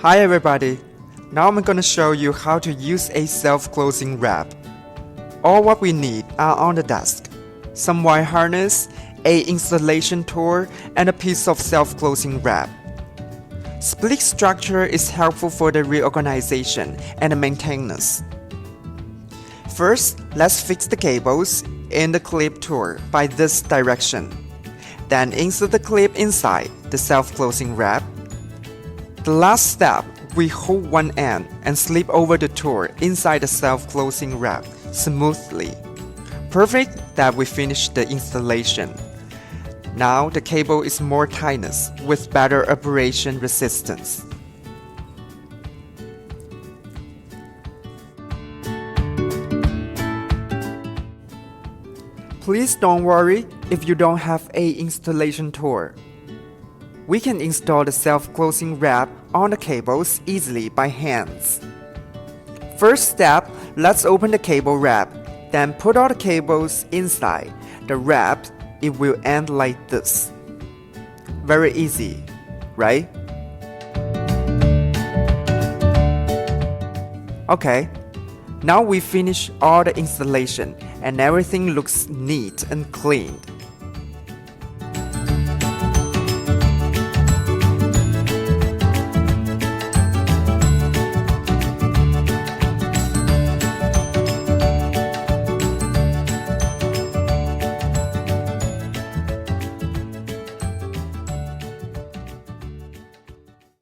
Hi everybody! Now I'm gonna show you how to use a self-closing wrap. All what we need are on the desk: some wire harness, a installation tool, and a piece of self-closing wrap. Split structure is helpful for the reorganization and the maintenance. First, let's fix the cables in the clip tool by this direction. Then insert the clip inside the self-closing wrap. The last step, we hold one end and slip over the tool inside the self-closing wrap smoothly. Perfect that we finished the installation. Now the cable is more tightness with better abrasion resistance. Please don't worry if you don't have a installation tool. We can install the self-closing wrap on the cables easily by hands. First step, let's open the cable wrap, then put all the cables inside the wrap. It will end like this. Very easy, right? Okay, now we finish all the installation and everything looks neat and clean.